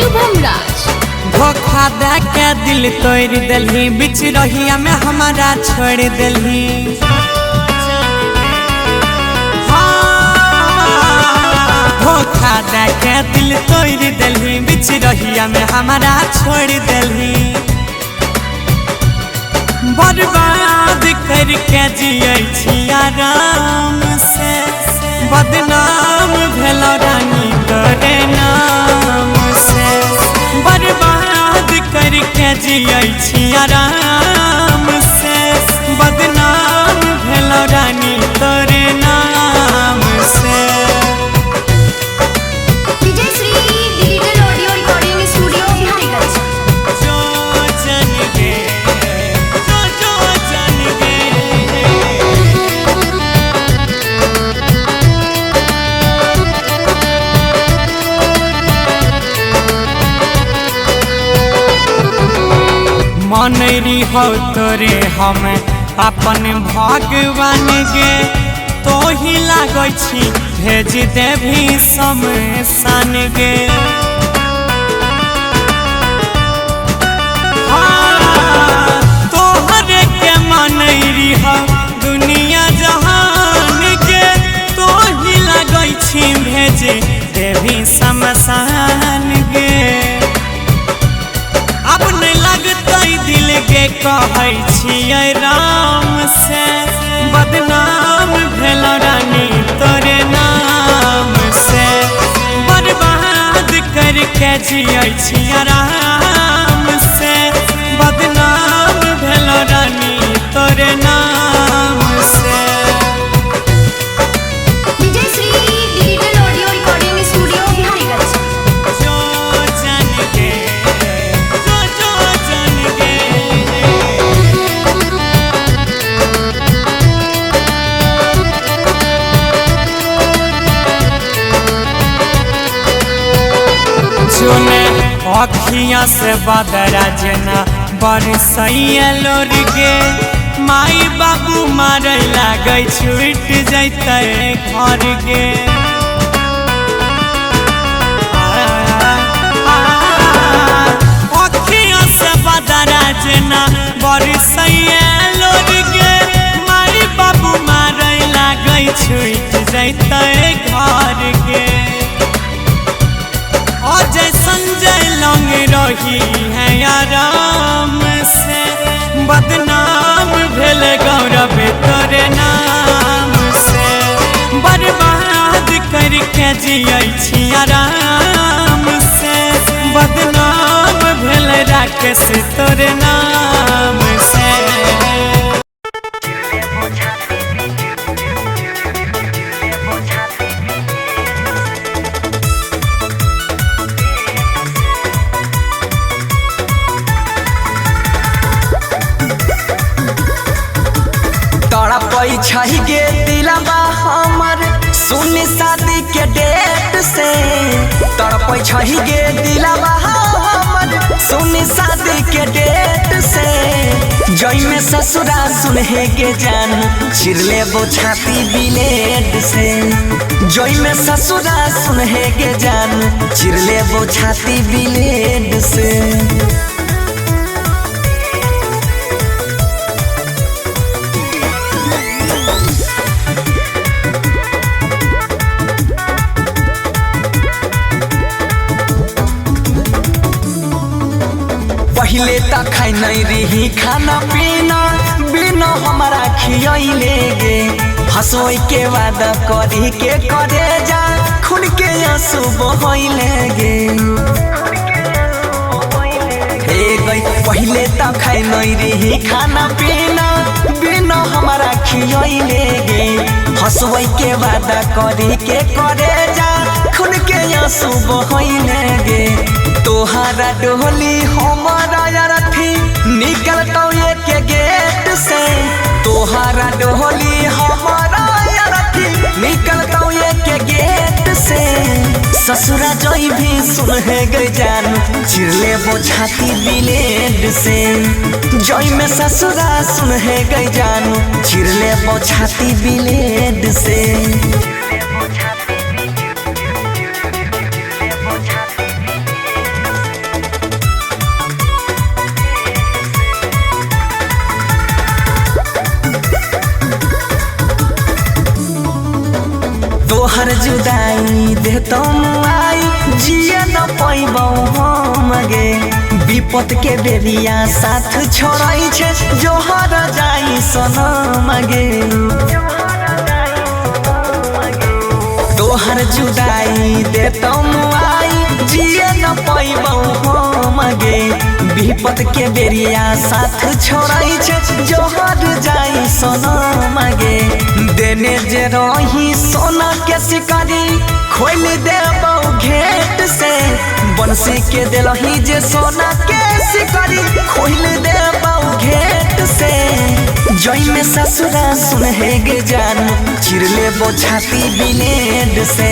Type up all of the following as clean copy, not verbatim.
शुभम राज। धोखा दे के दिल तोड़ दिल्ही, बिच रहिया में हमारा छोड़ दिल्ही। धोखा दे के दिल तोड़ दिल्ही, बिच रहिया में हमारा छोड़ दिल्ही। बर्बाद करके जियै छी आराम से, बदनाम भेलो रानी तोरे नाम से। बर्बाद करके जियै छी आराम से, बदनाम भेलो रानी तोरे नाम से। मनरी हो तोरे हम अपन भगवान गे, तो ही लागै छी भेज देवी शमशान गे। तोहरे के मनरी हो दुनिया जहान गे, तो ही लागै छी भेज देवी शमशान गे। अब नहीं लगता दिल के कहै छियै राम से, बदनाम भेलो रानी तोरे नाम से। बर्बाद करके जियै छी आराम से, बदनाम भेलो रानी तोरे नाम से। अखियाँ से बदरा जना बरसैया लोर गे, माई बाबू मारे लागै छूट जैते घर गे। अखियाँ से बदरा जना बरसैया लोर गे, माई बाबू मारे लागै छूट जैते घर गे। अजय संजय लंग रही है आराम से, बदनाम भेल गौरव तोरे नाम से। बर्बाद करके जियै छी आराम से, बदनाम भेल राकेश तोरे नाम से। छही गे दिलवा हमर सुन शादी के डेट से, तड़पै छही गे दिलवा हमर सुन शादी के डेट से। जई में ससुरा सुनहे के जान चिरले वो छाती ब्लेड से। जई में ससुरा सुनहे के जान चिरले वो छाती ब्लेड से। पहले तक खाई नहीं रही खाना पीना, बिना हमारा खियले गे। हंसोई के वादा करी के करे जा, खुल के आंसू बहले गे। पहले तक खाई नहीं रही खाना पीना, बिना हमारा खियले गे। हंसोई के वादा करी के करे जा, खुल के आंसू बहले गे। तोहरा डोली हमारा यारथी निकलता के गेट से। तोहरा डोली हमारा यारथी निकलता के गेट से। ससुरा जोई भी सुनहे गई जान चिरले वो छाती ब्लेड से। जोई में ससुरा सुनहे गई जान चिरले वो छाती ब्लेड से। तोहर जुदाई दे तुम आई जिए न पैबौ हम गे विपत के बेरिया साथ छोड़ै छे जोहर जाई सनम गे तोहर जुदाई दे तुम आई जिए न पैबौ हम गे विपत के बेरिया साथ छोड़ै छे जोहर जाई सनम गे देने जे रही सोना के शिकारी खोल देबौ घेट से बंसी के दिलही जे सोना के शिकारी खोल देबौ घेट से जई में ससुरा सुन है गे जान चिर लेबो छाती ब्लेड से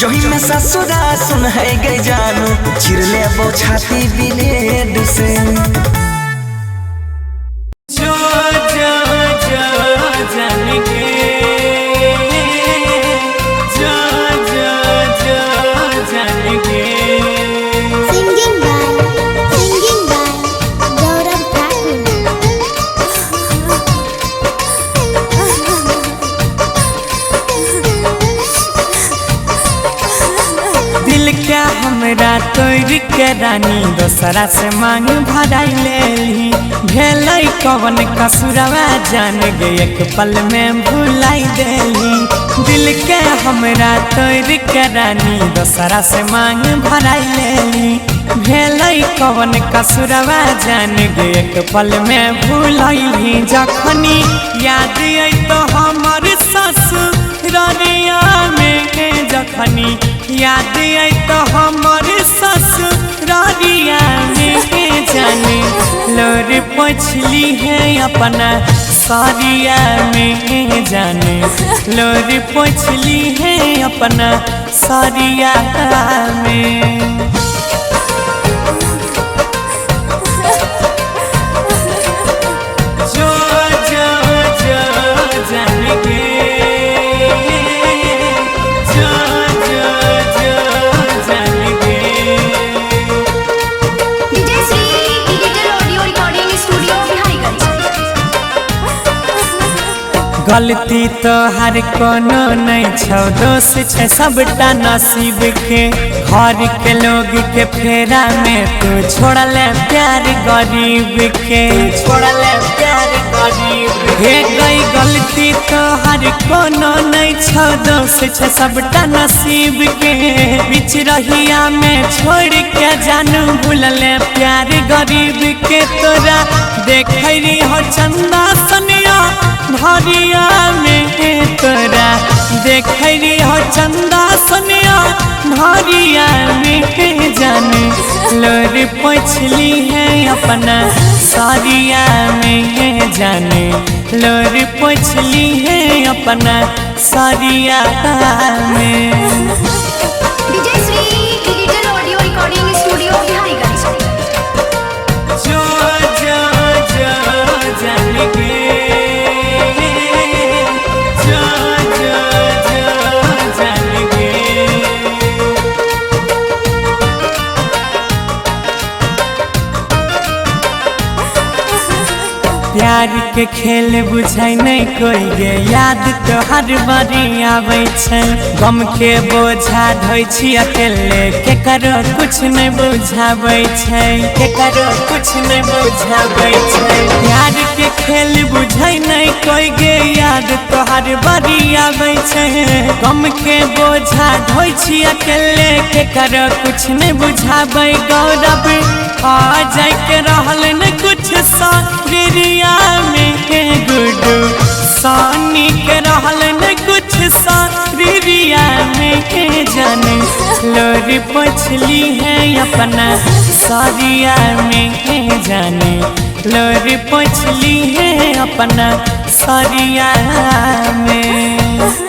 जई में ससुरा सुन है गे जान चिर लेबो छाती ब्लेड से हमरा तोड़ के रानी दोसरा से मांग भराई लेली भेलै कवन कसुरवा जान गे एक पल में भुलाई देली दिल के हमरा तोड़ के रानी दोसरा से मांग भराई लेली भेलै कवन कसुरवा जान गे एक पल में भुलैली जखनी याद आई तो हमर ससुररिया में जखनी याद आई तो हमर ससुररिया में जाने लोर पोछली है अपना सारिया में जाने लोर पोछली है अपना सारिया में गलती तो हर कोनो नहीं छौ दोष छे सबटा नसीब के घर के लोग के फेरा में तू छोड़ले प्यार गरीब के छोड़ले प्यार गरीब हे गई गलती तो हर कोनो नहीं छौ दोष छे सबटा नसीब के बीच रहिया में छोड़ के जानू भूलले प्यार गरीब के तोरा देखरी हो चंदा सनिया भरिया में तोरा देखरी हो चंदा सनिया भरिया में जाने लोर पोछली है अपना सारिया में जाने लोर पोछली है अपना सारिया में DJ Shri digital audio recording studio Bihariganj जो जाने के प्यार के खेल बुझाई नहीं कोई गे याद तो हर बारी आवे छै गम के बोझा ढोई छी अकेले के करो कुछ नहीं बुझावे छै के करो कुछ नहीं बुझावे छै प्यार के खेल बुझाई नहीं कोई गे याद तो हर बारी आवे छै गम के बोझा ढोई छी अकेले के करो कुछ नहीं बुझावे गौरव आ जाए के रहल न कुछ सारिया में गुडू सानी के रहल न कुछ सारिया में जाने लोर पोछली है अपना सारिया में जाने लोर पोछली है अपना सारिया में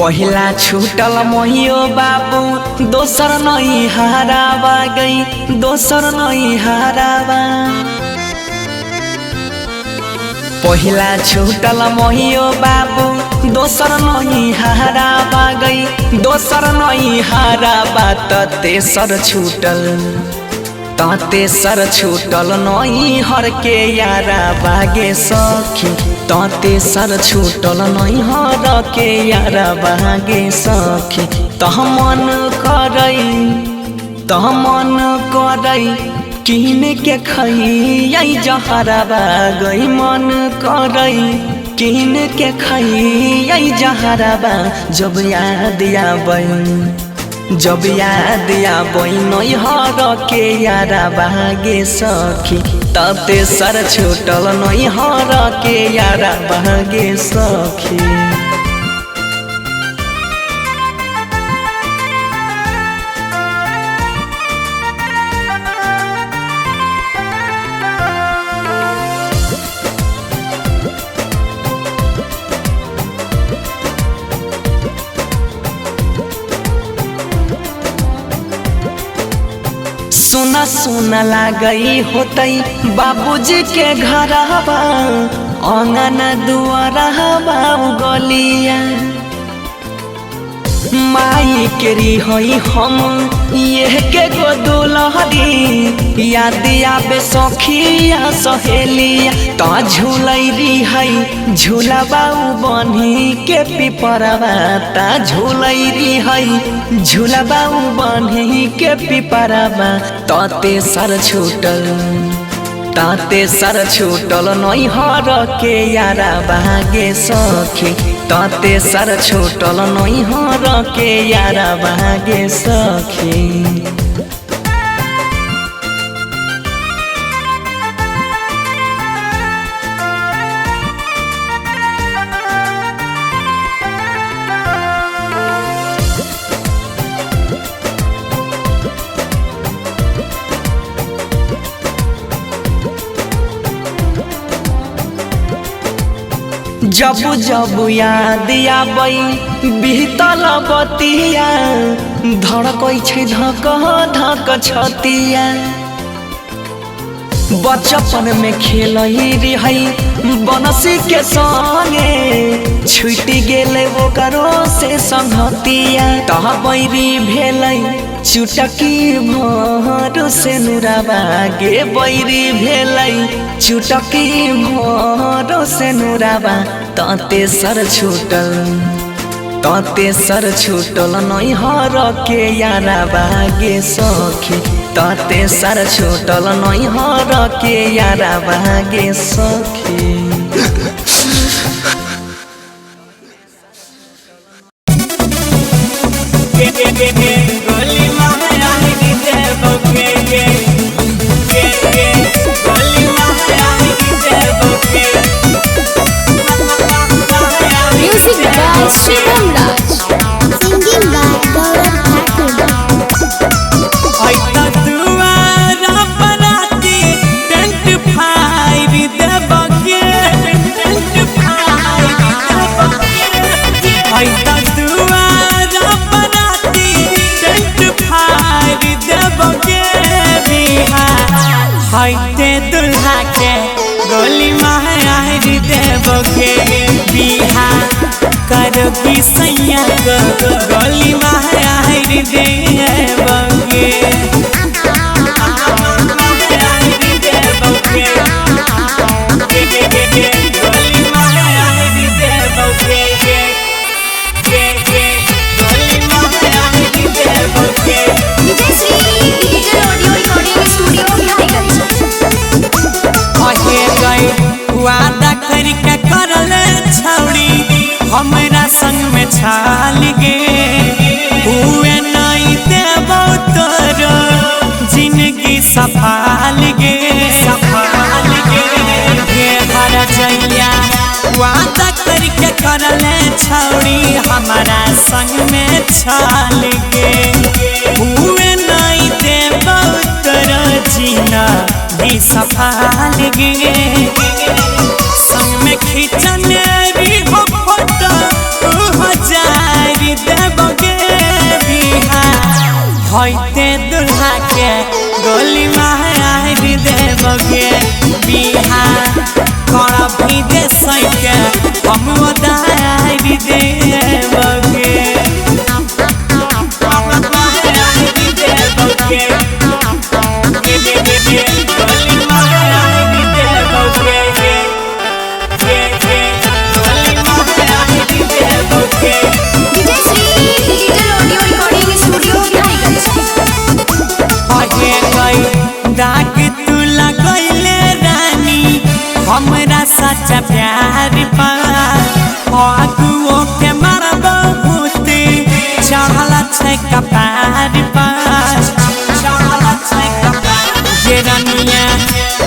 पहिला छूटल मोहियो बाबू दोसर नहीं हारावा गई दोसर नहीं हारावा पहिला छूटल मोहियो बाबू दोसर नहीं हारावा गई दोसर नहीं हारावा त तेसर छूटल तेसर छूटल नहीं हर के यारा बागे सखी तेसर छूटल नहीं हर के यारा बागे सखी मन करई किन के खई जहराबा गई मन करई किन के खई जहराबा जब याद आबै नैहर के यारा बागे सखी तेसर छूटल नैहर के यारा बागे सखी सुना सुना लागई होतई बाबूजी के घरवा आंगन दुआरवा गलिया माई के रिहई हम ये के गो दुलहरी याद आबे सखिया सहेलिया ता झूलई रिहई झूलाबा बन्ही के पिपरवा ता झूलई रिहई झूलाबा बन्ही के पिपरवा तेसर छूटल नैहर के यारा बागे सखी तेसर छूटल नैहर के यारा बागे सखी जब जब याद आबै बीतल बतिया धड़कै छै धक धक छतिया बचपन में खेलई रही बनसी के संगे छुटि गेले ओकरो से संगतिया तह बैरी भेलै चुटकी भर से नुराबा गे बैरी भेलै चुटकी भर से नुराबा तेसर छूटल नैहर के यारा बागे सखी तेसर छूटल नैहर के यारा बागे सखी Shivam Raj, singing by Gaurav Thakur. ऐता दुआरा बराती टेंट फाइर देबके ऐता दुआरा बराती टेंट फाइर देबके बिहार हैते दुल्हा के गोली मार देबके बिहार करो की सैया को गोली मार देबके वादा करके करले छौड़ी हमरा संग में छाल गे हुए नहीं देबो तोरो जिंदगी सफाल गे हर जइया वादा करके करले छौड़ी हमरा संग में छाल गे हुए नहीं देबो तोरो जिंदगी सफाल गे संग में खींचने भी हो फोटो 2000 देबगे बिहार होइते दुल्हा के गोली मारी देबगे बिहार कर भी दे सके हम उदारी देबगे DJ Shri digital audio recording studio दाग तू लगैले रानी हमरा सच्चा प्यार पा आगुओ के मारब भूत चढ़ल छै कपार पा ये रनिया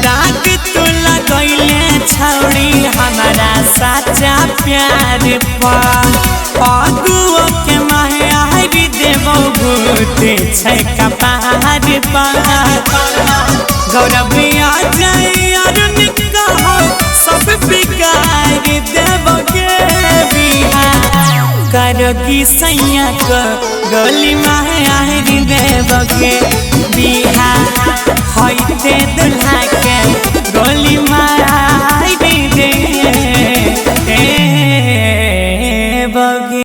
दाग तू लगैले छौड़ी हमरा सच्चा प्यार पा आगुओ के मारी देबो भूत छै कपार पा गौरव आ जाए अरुण कहो सब बिगाड़ देबगे बिहार करोगी सैया को गोली मारी देबगे बिहार होइते दुल्हा के गोली मारी दे